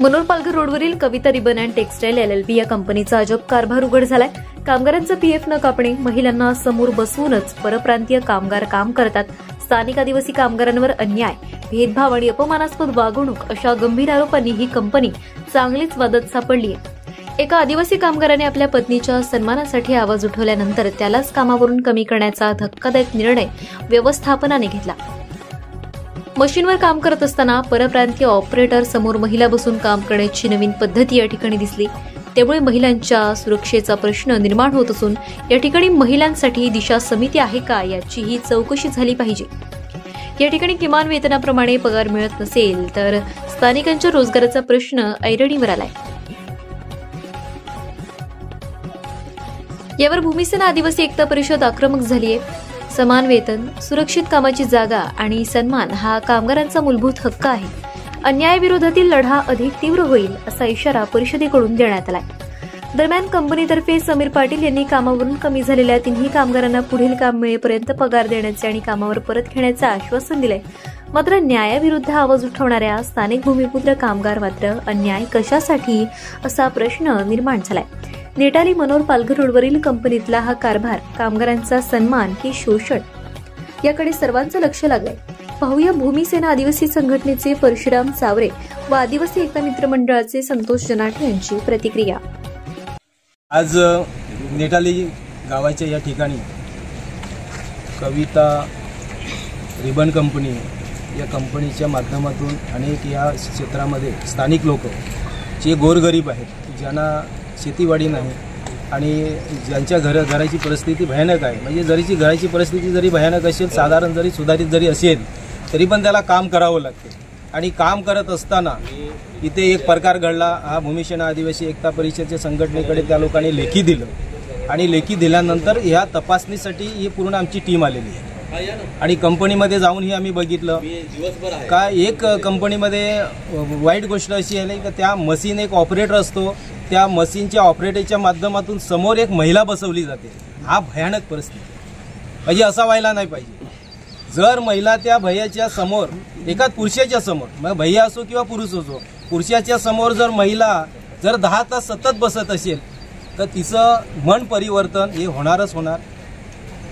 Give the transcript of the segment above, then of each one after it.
मनोर पालघर रोडवरील कविता ribbon and textile LLP या कंपनीचा अजब कारभार उघड झालाय। कामगारांचं PF न कापणे, महिलांना समोर बसवूनच परप्रांतीय कामगार काम करतात, स्थानिक आदिवासी कामगारांवर अन्याय, भेदभाव आणि अपमानास्पद वागणूक अशा गंभीर आरोपांनी ही कंपनी चांगलीच वादात सापडली आहे। एका आदिवासी कामगाराने आपल्या पत्नीच्या सन्मानासाठी आवाज उठवल्यानंतर त्यालाच कामावरून कमी करण्याचा धक्कादायक निर्णय व्यवस्थापनाने घेतला। मशीनवर काम करत असताना परप्रांतीय ऑपरेटर समोर महिला बसून काम करण्याची नवीन पद्धती या ठिकाणी दिसली। त्यामुळे महिलांच्या सुरक्षेचा प्रश्न निर्माण होत असून या ठिकाणी महिलांसाठी दिशा समिती आहे का याचीही चौकशी झाली पाहिजे। या ठिकाणी किमान वेतनाप्रमाणे पगार मिळत नसेल तर स्थानिकांच्या रोजगाराचा प्रश्न ऐरणीवर आलाय। यावर भूमिसेना आदिवासी एकता परिषद आक्रमक झाली आहे। समान वेतन, सुरक्षित कामाची जागा आणि सन्मान हा कामगारांचा मूलभूत हक्क आहे। अन्यायाविरोधातील लढा अधिक तीव्र होईल असा इशारा परिषदेकडून देण्यात आलाय। दरम्यान कंपनीतर्फे समीर पाटील यांनी कामावरून कमी झालेल्या तिन्ही कामगारांना पुढील काम मिळेपर्यंत पगार देण्याचे आणि कामावर परत घेण्याचे आश्वासन दिले। मात्र न्यायाविरुद्ध आवाज उठवणाऱ्या स्थानिक भूमिपुत्र कामगार मात्र अन्याय कशासाठी असा प्रश्न निर्माण झालाय। नेटाली मनोर पालघर रोडवरील कंपनीतला हा कारभार कामगारांचा सन्मान की शोषण याकडे सर्वांचं लक्ष लागलंय। पाहूया भूमिसेना आदिवासी संघटनेचे परशुराम चावरे व आदिवासी एकता मित्र मंडळाचे संतोष जनाटे यांची प्रतिक्रिया। आज नेटाली गावाच्या या ठिकाणी कविता रिबन कंपनी या कंपनीच्या माध्यमातून अनेक या क्षेत्रामध्ये स्थानिक लोक जे गोरगरीब आहेत, ज्यांना शेतीवाडी नाही आणि ज्यांच्या घराची परिस्थिती भयानक आहे, म्हणजे जरीची घराची परिस्थिती जरी भयानक असेल, साधारण जरी सुधारित जरी असेल तरी पण त्याला काम करावं लागते। आणि काम करत असताना इथे एक प्रकार घडला। हा भूमिसेना आदिवासी एकता परिषदेच्या संघटनेकडे त्या लोकांनी लेखी दिलं आणि लेखी दिल्यानंतर ह्या तपासणीसाठी ही पूर्ण आमची टीम आलेली आहे आणि कंपनीमध्ये जाऊनही आम्ही बघितलं का एक कंपनीमध्ये वाईट गोष्ट अशी आहे की त्या मशीन एक ऑपरेटर असतो, त्या मशीनच्या ऑपरेटरच्या माध्यमातून समोर एक महिला बसवली जाते। हा भयानक परिस्थिती, म्हणजे असा व्हायला नाही पाहिजे। जर महिला त्या भैयाच्या समोर, एकाच पुरुषाच्या समोर, मग भैया असो किंवा पुरुष असो, पुरुषाच्या समोर जर महिला जर 10 तास सतत बसत असेल तर तिचं मन परिवर्तन हे होणारच होणार,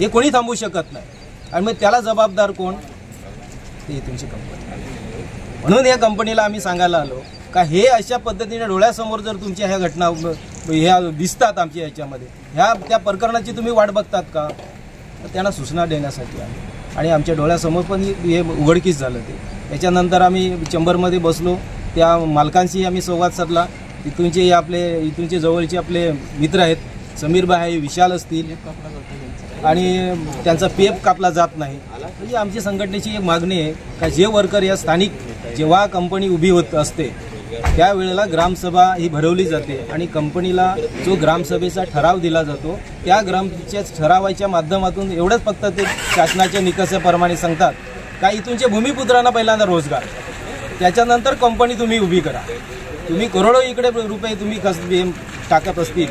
हे कोणी थांबवू शकत नाही। आणि मग त्याला जबाबदार कोण? ते तुमची कंपनी। म्हणून या कंपनीला आम्ही सांगायला आलो का हे अशा पद्धतीने डोळ्यासमोर जर तुमच्या ह्या घटना ह्या दिसतात आमच्या याच्यामध्ये, ह्या त्या प्रकरणाची तुम्ही वाट बघतात का? तर त्यांना सूचना देण्यासाठी आम्ही आणि आमच्या डोळ्यासमोर पण हे उघडकीस झालं। ते याच्यानंतर आम्ही चेंबरमध्ये बसलो, त्या मालकांशी आम्ही संवाद साधला। इथूनचे जवळचे आपले मित्र आहेत, समीरबाई आहे, विशाल असतील, आणि त्यांचा PF कापला जात नाही। म्हणजे आमची संघटनेची एक मागणी आहे का जे वर्कर या स्थानिक जेव्हा कंपनी उभी होत असते त्यावेळेला ग्रामसभा ही भरवली जाते आणि कंपनीला जो ग्रामसभेचा ठराव दिला जातो त्या ग्रामच्या ठरावाच्या माध्यमातून एवढंच फक्त ते शासनाच्या निकषाप्रमाणे सांगतात का इथूनच्या भूमिपुत्रांना पहिल्यांदा रोजगार, त्याच्यानंतर कंपनी तुम्ही उभी करा। तुम्ही करोडो इकडे रुपये तुम्ही टाकत असतील,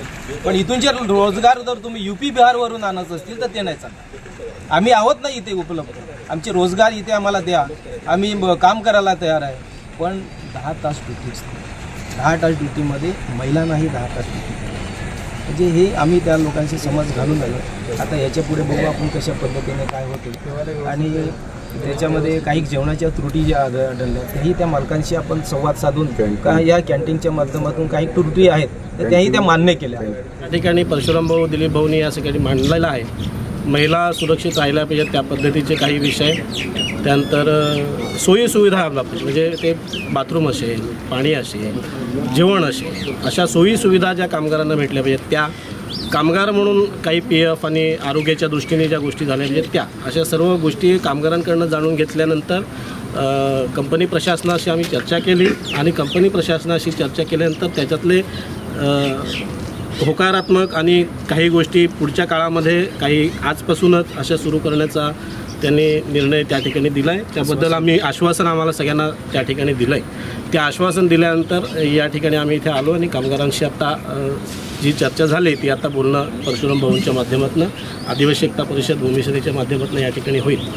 पण इथूनचे रोजगार जर तुम्ही UP बिहारवरून आणत असतील तर ते नाही चालणार। आम्ही आहोत ना इथे उपलब्ध, आमचे रोजगार इथे आम्हाला द्या, आम्ही काम करायला तयार आहे, पण 10 तास ड्युटी असते। 10 तास ड्युटीमध्ये महिलांनाही 10 तास ड्युटी, म्हणजे हे आम्ही त्या लोकांशी समज घालून आलो। आता याच्या पुढे बघू आपण कशा पद्धतीने काय होते। आणि त्याच्यामध्ये काही जेवणाच्या त्रुटी ज्या आढळल्या त्याही त्या मालकांशी आपण संवाद साधून का या कॅन्टीनच्या माध्यमातून काही त्रुटी आहेत तर त्याही त्या मान्य केल्या। त्या ठिकाणी परशुराम भाऊ, दिलीप भाऊनी या सगळ्यांनी मांडलेलं आहे। महिला सुरक्षित राहिल्या पाहिजेत त्या पद्धतीचे काही विषय, त्यानंतर सोयीसुविधा म्हणजे ते बाथरूम असेल, पाणी असेल, जेवण असेल, अशा सोयीसुविधा ज्या कामगारांना भेटल्या पाहिजेत, त्या कामगार म्हणून काही PF आणि आरोग्याच्या दृष्टीने ज्या गोष्टी झाल्या पाहिजेत त्या अशा सर्व गोष्टी कामगारांकडून जाणून घेतल्यानंतर कंपनी प्रशासनाशी आम्ही चर्चा केली आणि कंपनी प्रशासनाशी चर्चा केल्यानंतर त्याच्यातले होकारात्मक आणि काही गोष्टी पुढच्या काळामध्ये काही आजपासूनच अशा सुरू करण्याचा त्यांनी निर्णय त्या ठिकाणी दिला आहे। त्याबद्दल आम्ही आश्वासन आम्हाला सगळ्यांना त्या ठिकाणी दिलं आहे। ते आश्वासन दिल्यानंतर या ठिकाणी आम्ही इथे आलो आणि कामगारांशी आता जी चर्चा झाली ती आता बोलणं परशुराम भाऊंच्या माध्यमातून, आदिवासी एकता परिषद भूमिसेनेच्या माध्यमातून या ठिकाणी होईल।